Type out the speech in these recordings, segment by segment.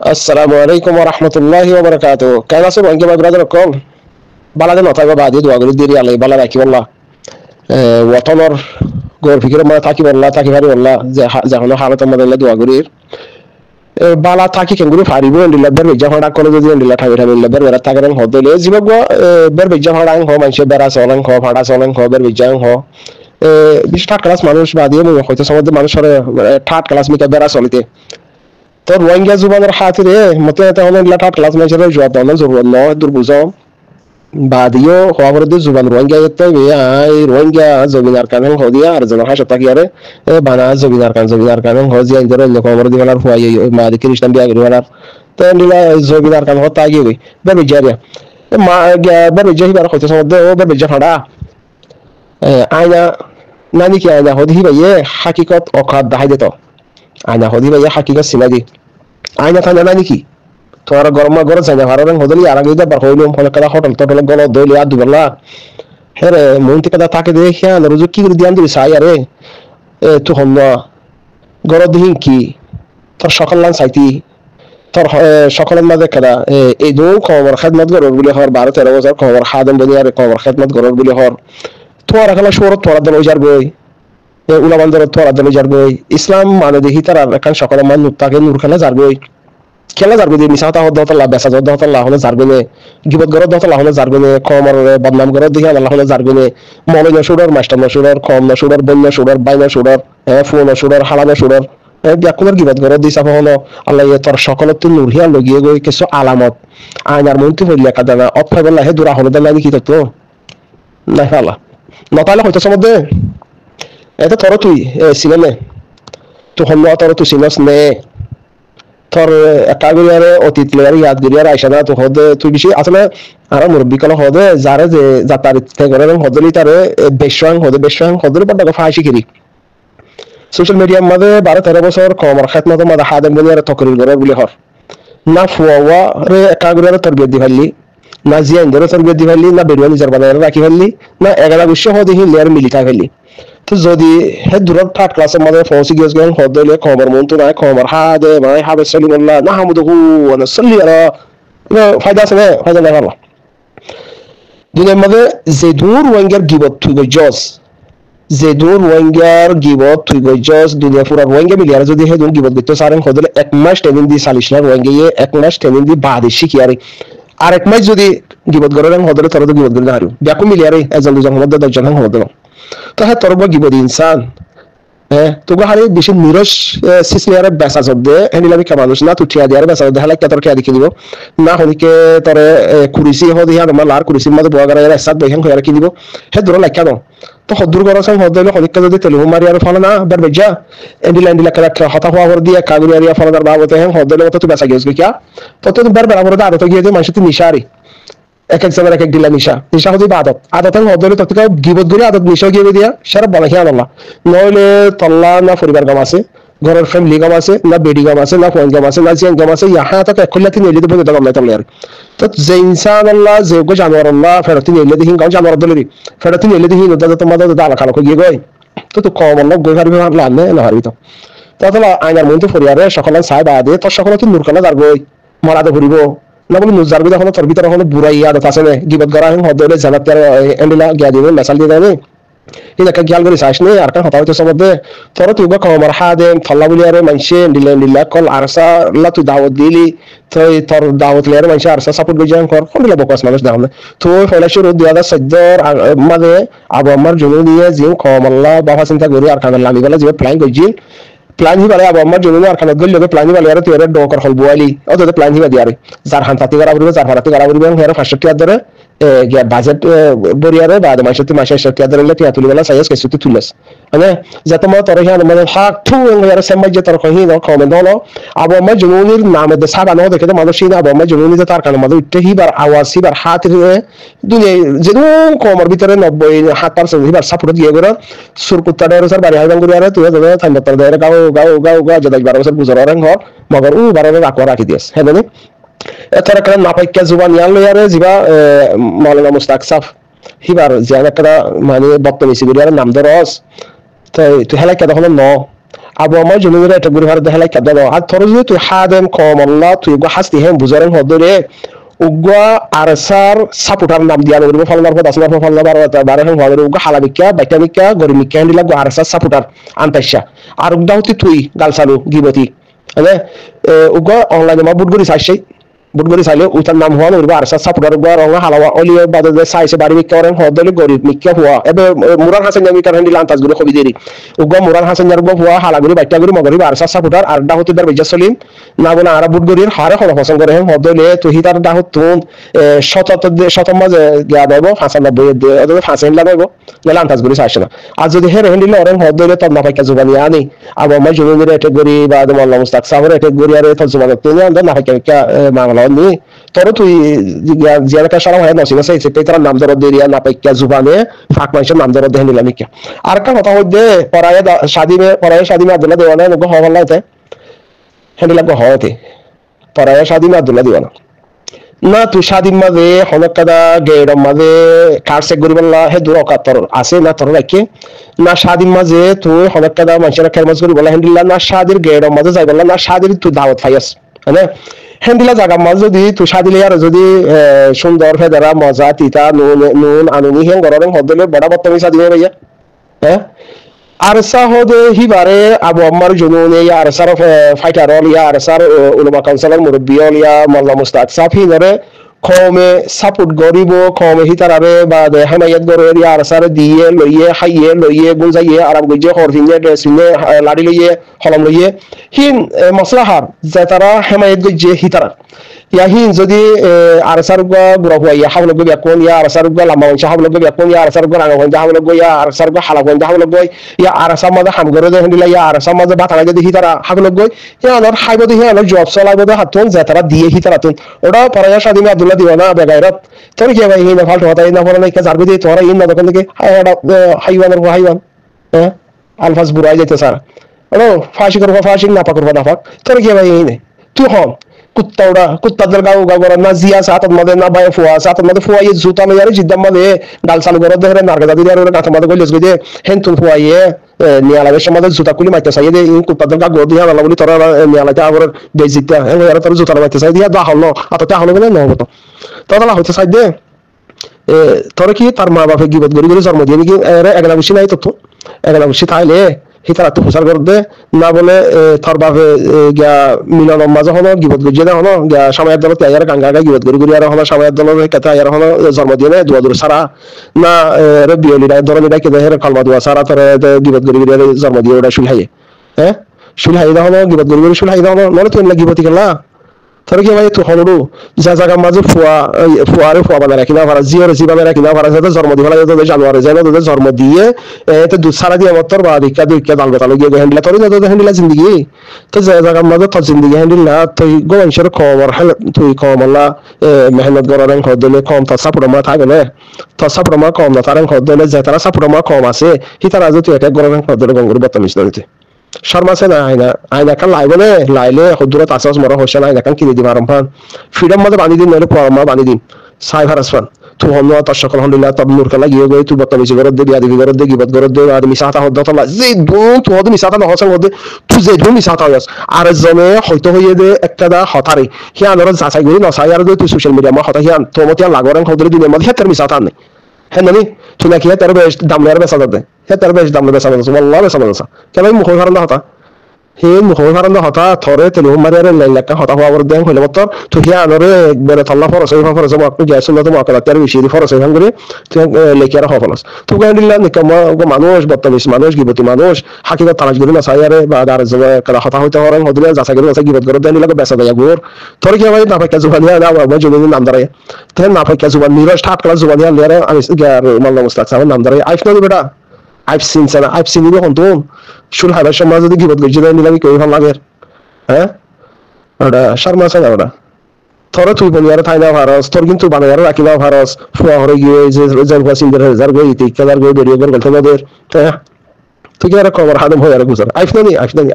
السلام عليكم ورحمة الله وبركاته. كان أصلا وانجي ما برادر كم بلدنا طيبة بعدي دوا قولي ديري علي بلد أكي والله وطنر قول فكرة ما تاكي والله تاكي هاري والله زي هنا حالة ما دلنا دوا قولي bala taki ken guru faribo ndi la berbe jafara kono do ndi la tawi tawi la berbe ratta garen ho dole zibago berbe jafara ho manche bera solan ho fada solan ho berbe jang ho bishta class মানুষ বাদিয়ে মনে হয়তো সমাজে মানুষের third class মিকে Bera চলিতে তো রোহিঙ্গা জুবানের খাতিরে মতে এটা হলো থার্ড ক্লাস মানুষের জবাব দাও জরুরত নয় দুর্বুঝ বাদিও খবর দিয়ে জুবান রোহিঙ্গা যেতে এই রোহিঙ্গা জমিনার কানে হদিয়া আর জন হাসা তাকিয়ারে বানা জমিনার কানে হজিয়া ইন্দর খবর দিবালার হুয়াই মাদি খ্রিস্টান বিয়া গরিবালার তো নিলা জমিনার কানে হতা গিয়ে বেবে জারিয়া মা বেবে জাহিবার হইতে সমদে ও বেবে জাফাড়া আয়না নানি কি আয়না হদি ভাইয়ে হাকিকত অকাদ দাহাই দিত আয়না হদি ভাইয়ে হাকিকত সিনাদি আয়না থানা নানি কি তোরা গরম গরম জায়গা ভারং হদলি আর আগে দাবার হইলো ফলে কাদা হোটেল টোটেল গল দইলি আর দুবলা হেরে মন্তি কাদা থাকে দেখিয়া রুজু কি করে দিয়ান দিবি সাই আরে তুই হম গর দিন কি তোর সকাল লান সাইতি তোর সকালের মাঝে কাদা এই দো খবর খেদমত গরর বলে হর 12-13 বছর খবর খাদেম বলি আর খবর খেদমত গরর বলে হর তোরা খেলা শহর তোরা দল ওইজার বই উলামানদের তোরা দল ওইজার বই ইসলাম মানে দেখি তার এখন সকালের মান নুতাকে নূর খেলা যার বই খেলা যারবে যে মিসাতা হদ্দাতাল্লাহ বেসাজ হদ্দাতাল্লাহ হলে যারবেনে গিবত গরদ হদ্দাতাল্লাহ হলে যারবেনে কমর বদনাম গরদ দেখি আল্লাহ হলে যারবেনে মলয় নশুডর মাস্টার নশুডর কম নশুডর বন্য নশুডর বাই নশুডর ফুল নশুডর হালা নশুডর ব্যাকুনের গিবত গরদ দিছা হলো আল্লাহ তোর সকলত নূরহিয়া লগিয়ে গই কিছু আলামত আয়নার মন্ত্রী হইলিয়া কাদানা অফাইবল্লাহ হে দুরা হলে দাল্লাহ কি তো না ফালা নতালে হইতো সমদে এটা তোর তুই সিনেমে তো হল তোর তুই সিনস নে তোর একাগুলিয়ারে অতীত লেয়ারে ইয়াদগুলিয়ারে আইসানা তো হদে তুই বেশি আসলে আর মুরব্বী কল হদে যারে যে যাতার ইচ্ছে করে হদলি তারে বেশাং হদলি পড়া ফাঁসি কিরি সোশ্যাল মিডিয়ার মধ্যে 12-13 বছর কমর খাতমত মধ্যে হাদেম বলিয়ারে তকরির করে বলি হর না ফুয়া রে একাগুলিয়ারে তরবিয়ত দি ফেললি না জিয়া ইন্দরে তরবিয়ত দি ফেললি না বেড়ুয়া নিজের বাজারে রাখি ফেললি না এগারা গুষ্য হদে হি লেয়ার মিলিকা ফেললি তো যদি হে দূরের থার্ড ক্লাসের মধ্যে পৌঁছে গিয়েছে গেলেন হদলে খবর মন্ত্র নাই খবর হাদে ভাই হাবে সলিমুল্লাহ না হামুদহু ওয়া নাসাল্লি আলা ফায়দা আছে না ফায়দা নাই ভালো দুনিয়ার মধ্যে যে দূর ওয়াঙ্গার গিবত তুই গজস যে দূর ওয়াঙ্গার গিবত তুই গজস দুনিয়া পুরা ওয়াঙ্গা মিলিয়ার যদি হে দূর গিবত দিতে সারেন হদলে এক মাস ট্রেনিং দি সালিশনা ওয়াঙ্গিয়ে এক মাস ট্রেনিং দি বাদে শিখিয়ারে আর এক মাস যদি গিবত করেন হদলে তোর তো গিবত করে হারু ব্যাকু মিলিয়ারে এজন দুজন মধ্যে দশজন হদলে তো হ্যাঁ তোর গিবত ইনসান তোকে হারি বেশি নিরস সিসিয়ারে বেসা জব্দে হেনিলামি কামানুস না তুই ঠিয়া দিয়ারে বেসা জব্দে হালাই তোর কে দেখি দিব না হনিকে তোরে কুরিসি হদি হা নরমাল আর কুরিসির মধ্যে বগারা এর সাত বইখান কইরা কি দিব হে দূর লাইকা দাও তো হদুর গরসাং হদলে হনিকে যদি তেলু মারি আর ফলা না বার বেজা এন্ডিলা কারা হতা হওয়া হর দিয়া কাগুরি আর ফলা দার বাবতে হে হদলে মত তুই বেসা গেছ কি তো তুই বার বার আবার আদত গিয়ে দে মানুষ তুই নিশারি এক এক সময় এক এক দিলা নিশা হচ্ছে আদত হদলে তত গিবত গরি আদত নিশা গিয়ে দিয়া সারা বলা খেয়াল আল্লাহ নইলে তল্লা না পরিবার গাম আছে ঘরের ফ্যামিলি গাম আছে না বেডি গাম আছে না ফোন গাম আছে না জিয়ান গাম আছে ইহা তক একলাতি নিলে দিব তো গাম নাই তল্লা তো যে ইনসান আল্লাহ যে গো জানোয়ার আল্লাহ ফেরতি নিলে দিহিন গাম জানোয়ার দলেরি ফেরতি নিলে দিহিন দাদা তোমাদের দাদা আলা খালো গিয়ে গই তো কম আল্লাহ গই হারবি লানে না হারবি তো তাহলে আইনার মধ্যে ফরিয়ারে সকালে সাহেব আদে তোর সকালে তুই নূরকানা দার গই মরাদে ঘুরিব না বলে নুজার বিদা হলো তোর ভিতরে হলো বুড়াই আদত আছে না গিবত করা হদলে জানাত এন্ডিলা গিয়া দিবে মেসাল দিয়ে দেবে এটা কা গিয়াল করে চাইছ নে আর কা হতা হইতো সমদে তোর তুই বা কমর হাদেম ফল্লা বলিয়ারে মানসে এন্ডিলা কল আরসা লা তুই দাওয়াত দিলি তুই তোর দাওয়াত লেয়ারে মানসে আরসা সাপোর্ট গজান কর কোনলা বকস মানুষ দাও না তো ফলা শুরু দিয়া দা সজ্জর মাঝে আবু আমার জন্য দিয়ে জিম কমল্লা বাবা চিন্তা করি আর কান লামি গলা যে প্ল্যান গজিল প্ল্যান হিবারে আবু আমার জন্য আর কানত গলি প্ল্যান হিবারে আর তুই ডকর হল বুয়ালি অত প্ল্যান হিবা দিয়ারে যার হান্তাতি করা বলবে যার হারাতি করা বলবে হের 500 টাকা ধরে বাজেট বরিয়ারে বাদ মাসে 60 টাকা ধরে টিয়া তুলি বলা সাইজ কিছু তুলস মানে যত মত তোর হিয়ান মানে হাক থু হের সেমাই যে তোর কহি ন কমেন্ট হলো আবু আমার জনুনির নামে দে সাবা ন দেখে মানুষ না আবু আমার জনুনি যে তার কারণে মধ্যে উঠতে হিবার আওয়াজ হিবার হাত দুনিয়া যেন কমর ভিতরে 90% হিবার সাপোর্ট দিয়ে গরা সুরকুত্তাডা রসার বাড়ি হাইবাং করিয়ারে তুই যাবে থাইমতার দেরে গাও যদাই 12 বছর গুজরার ঘর মগর উ 12 রাখো রাখি দিস হ্যাঁ জানি এতর কারণ নাপাইকা জুবান ইয়াল লয়ারে জিবা মাওলানা মুস্তাকসাফ হিবার জিয়া একটা মানে বক্তব্য সিগুরিয়ার নাম দরস তো তুই হেলা কেন হলো ন abu amma junubira ta guri har da halaka da a torzu tu hadem komalla tu go hasti hem buzaran hodore ugwa arsar saputar nam diya guri falnar ko dasna falnar bara hem hodore ugwa halabika batamika gori mikandi lagu arsar saputar antasha ar ugda hoti tui galsalu gibati ane ugwa online ma budguri sashi budgori sale utan nam huan urba arsa saputar ugwa ronga halawa oliye badade saise bari mikka oren hodole gori mikka huwa ebe muran hasan jami kan handi lantas guri khobideri ugwa muran hasan jargo huwa hala guri batta guri mogori arsa saputar arda hoti dar beja salim na bona ara budgori hare khona hosan gore hem hodole to hitar da hotun শতম মাঝে গিয়া দেব 95 অথবা 5 লাগাইব lantas guri sashna আজ যদি হেরে hundi Lauren hodole তো না পাইকা জুবানি আনি আবার মা জুনুরে এটে গরি বা দমল্লা মুস্তাক সাবরে এটে গরি আরে তো জুবানি তো না পাইকা মাংলা নি তোর তুই জিয়ারকা সারা হয় নসিব সেই পেতরা নাম ধরে দেরিয়া না পাইকা জুবানে ফাক মাইছে নাম ধরে দেন নিলাম কি আর কা কথা হইছে পরায়ে শাদিমে আব্দুল্লাহ দেওয়ানা নগো হওয়ালাতে হেন্ডি লাগো হওয়াতে পরায়ে শাদিমে আব্দুল্লাহ দেওয়ানা না তুই শাদিম মাঝে হনকাদা গেরম মাঝে কারসে গরিবাল্লাহ হে দূর অকাতর আছে না তোর রাখে না শাদিম মাঝে তুই হনকাদা মানুষের খেরমাজ করি বলা হেন্ডিল্লা না শাদির গেরম মাঝে যাই বললা না শাদির তুই দাওয়াত পাইয়াস হ্যাঁ হেন্ডিলা জায়গা মাঝে যদি তুই শাদিলে আর যদি সুন্দর ফেদারা মজা তিতা নুন আনুনি হেন গরম হদলে বড় বত্তমি শাদিমে ভাইয়া হ্যাঁ আরসা হদে হিবারে আবু আম্মার জুনুনে ইয়া আরসার ফাইটারল ইয়া আরসার উলামা কাউন্সিলর মুরব্বিয়ল ইয়া মোল্লা মুস্তাক সাফি নরে কমে সাপোর্ট গরিব কমে হিতারারে বা হেমায়ত গরে ইয়া আরসার দিয়ে লইয়ে হাইয়ে লইয়ে গুলজাইয়ে আরাম গইয়ে খরফিনে ড্রেসিনে লাড়ি লইয়ে হলম লইয়ে হিন মাসলাহার যে তারা হেমায়ত গইয়ে হিতারা ইয়াহিন যদি আরসারগা গুরাহুয়া ইয়া হাওলগো বিয়াকুন ইয়া আরসারগা লামাওয়া হাওলগো বিয়াকুন ইয়া আরসারগা রাঙ্গাওয়া হাওলগো ইয়া আরসারগা হালাগো হাওলগো ইয়া আরসার মাদা হামগরে দে হন্দিলা ইয়া আরসার মাদা বাতালা যদি হিতারা হাওলগো ইয়া আনর হাইবো দি আনর জব চলাইবো দে হাতুন যেতারা দিয়ে হিতারাতুন ওটা পরায়া শাদিমে আব্দুল্লাহ দিওয়ানা বেগায়রত তোর কি ভাই ইনা ফালতু কথা ইনা পড়া নাই কা জারবি দি তোরা ইনা দোকান থেকে হাইওয়ানের হাইওয়ান হ্যাঁ আলফাজ বুড়াই যাইতে স্যার ওটা ফাঁসি করবো ফাঁসি নাপা করবো নাপাক তোর কি ভাই ইনে তুই হন कुत्ता दल गाव गाव ना जिया सात मध्ये ना बाय फुआ सात मध्ये फुआ ये जुता में यार जिद्दम मध्ये डाल चालू करत दे रे नारगा दादी यार गाथ मध्ये गलेस गदे हेन तुन फुआ ये नियाला वेश मध्ये जुता कुली माइते साइदे इन कुत्ता दल गाव दिया वाला बोली तोरा नियाला ता आवर बेजित्या हे यार तोर जुता माइते साइदे दा हलो आता ता हलो ना হতো তোরা হইতে সাইদে তোরা কি তার মা বাপে গিবত গরি গরি জন্ম দিয়ে কি একলা বসি নাই তো একলা বসি তাইলে হিতারা তো প্রচার করতে না বলে তোর বাপে গিয়া মিলন মাঝে হলো গিবত গজিয়ে না হলো গিয়া সময়ের দল তৈয়ার গাঙ্গা গিবত গরি গরি আর হলো সময়ের দল কেতে আর হলো জন্ম দিয়ে দুয়া দূর সারা না রবিউলিরা ধরনের কেতে হের কলমা দুয়া সারা তোর গিবত গরি গরি জন্ম দিয়ে ওটা শুলহাইয়ে হ্যাঁ শুলহাই দাও হলো গিবত গরি গরি শুলহাই দাও হলো নলে তুই গিবতি গেলা তোর কি ভাই তো হলো যা জায়গা মাঝে ফুয়ারে ফুয়া বানা রাখি না পারা জিওর জি বানা রাখি না পারা যাতে জন্ম দিবা লাগে যাতে জানুয়ারি যায় না যাতে জন্ম দিয়ে এতে দুধ সারা দিয়ে মতর বা দিকা দাল বেতালো গিয়ে হ্যান্ডলা তোর যাতে হ্যান্ডলা জিন্দগি তো যা জায়গা মাঝে তোর জিন্দগি হ্যান্ডলা তুই গোবংশের খবর তুই কমলা মেহনত করার খদলে কম তার সাপুরমা থাকে না তোর সাপুরমা কম না তার খদলে যে তারা সাপুরমা কম আছে কি তারা যদি এটা গরম খদলে গঙ্গুর বতমিস দিতে শর্মা আছে না আয়না কান লাইব নে লাইলে হদুরা তাসাস মরা হোসেন আয়না কান কিনে দিবা রম্পান ফ্রিডম মধ্যে বানি দিন নলে পরমা বানি দিন সাইভার আসফান তু হন্ন তার সকল আলহামদুলিল্লাহ তব নূর কালা গিয়ে গই তু বতমিস গরদ দে বিয়াদি গরদ দে গিবত গরদ দে আদমি সাতা হদ দতলা যে দুন তু হদ মিসাতা না হোসেন হদ তু যে দুন মিসাতা হইস আর জনে হয়তো হইয়ে দে একটা হতারে হি আনর যাচাই গরি নসাই আর তুই সোশ্যাল মিডিয়া মা হতা হি আন তোমতিয়া লাগরেন হদরে দুনিয়ার মধ্যে হেতার মিসাতা নাই হ্যাঁ নানি তুই নাকি হেতার বেশ দাম লেয়ার বেসা দে হেতার বেশ দাম বেসা দে আল্লাহ বেসা দে কেন মুখ হারান হতা হে মুখ হারান হতা থরে তেল মারিয়ার লাইলাকা হতা হওয়ার দেন হইলে মত তো হি আনরে একবারে তল্লা ফরস হই ফরস মা আপনি যাইছেন না তো মা কালার বেশি ফরস হই হাঙ্গরে তুই লেকিয়ার হফলস তো গান্ডিল্লা নিকমা মানুষ বর্তমানে মানুষ গিবতি মানুষ হাকিকত তালাশ গরি না সাইয়ারে বা দার জবা কলা হতা হইতে হরান হদলে যাচাই গরি যাচাই গিবত গরি দেন লাগা বেসা দেয়া গোর তোর কি ভাই না পাকা জুবানিয়া না বা জুনি নাম দাঁড়ায় তেন না পাকা জুবান নিরস ঠাট কলা জুবানিয়া লেরে আমি মাল্লা মুস্তাক সাহেব নাম দাঁড়ায় আইফ না বেটা আইফ সিন সানা আইফ সিন নিবে কোন তো শুল হাবার সমাজ যদি গিবত গজি দেন নিলামি কই ভালো লাগে হ্যাঁ ওটা শর্মা আছে না ওটা তোরা তুই বলি আর থাইনা ভারস তোর কিন্তু বানায়ার রাখি না ভারস ফুয়া হরে গিয়ে যে রেজাল্ট ওয়াসিন দের হাজার গই তিকাদার গই বেরিয়ে গল গল তোমাদের হ্যাঁ তুই কি আর খবর হাদম হয়ে আর গুজার আইফ না নি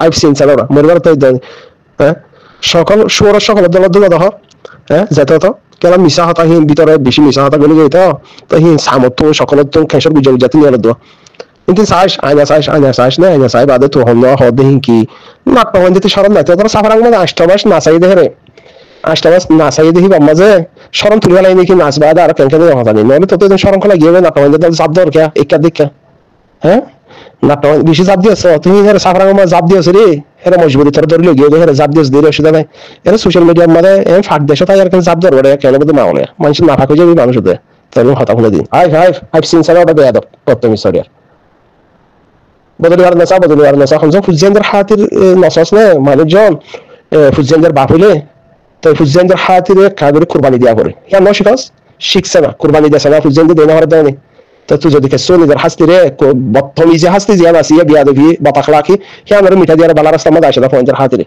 আইফ সিন সানা ওরা মরবার তাই দেন হ্যাঁ সকল দল দেখো হ্যাঁ যেতে তো কেন মিশা হতা হিন ভিতরে বেশি মিশা হতা গলি গই তো হিন সামত সকল তো খেসর গুজর জাতি নিয়ে আলো Inti anya sais ne anya sai bade to honno hode hinki nakpa wonde ti sharon nate tara safarang ma ashtabas na sai dehere ashtabas na sai dehi bamaze sharon tulwala ini ki nas bade ar kenke de hotani nole to to sharon kala gebe nakpa wonde dal sabdor kya ekka dikka হ্যাঁ nakpa bishi zab diyorsa তুমি এর সাফরাং ma zab diyorsa রে এর মজবুরি তোর ধরলে গিয়ে এর zab দিয়স দিরে অসুবিধা নাই এর সোশ্যাল মিডিয়ার মধ্যে এম ফাক দেশে তাই আর কেন zab দর বড় কেন বলতে মাওলে মানুষ না ফাক হয়ে যাবে মানুষ দে তাহলে হতা হলে দিন I've seen some of the bad of the story বদলি আর নসা খনজ ফুজেন্দ্র হাতির নসাস নে মানে জন ফুজেন্দ্র বাপুলে তো ফুজেন্দ্র হাতির কাগরে কুরবানি দিয়া করে ইয়া নশিকাস শিখছে না কুরবানি দেছে না ফুজেন্দ্র দেনা হরে দেনি তো তুই যদি কেসনি দের হাসতি রে বত্তমি যে হাসতি জিয়া বাসিয়া বিয়া দেবি বাতাখলাকি ইয়া নরে মিঠা দিয়া বালা রাস্তা মধ্যে আসে না ফুজেন্দ্র হাতিরে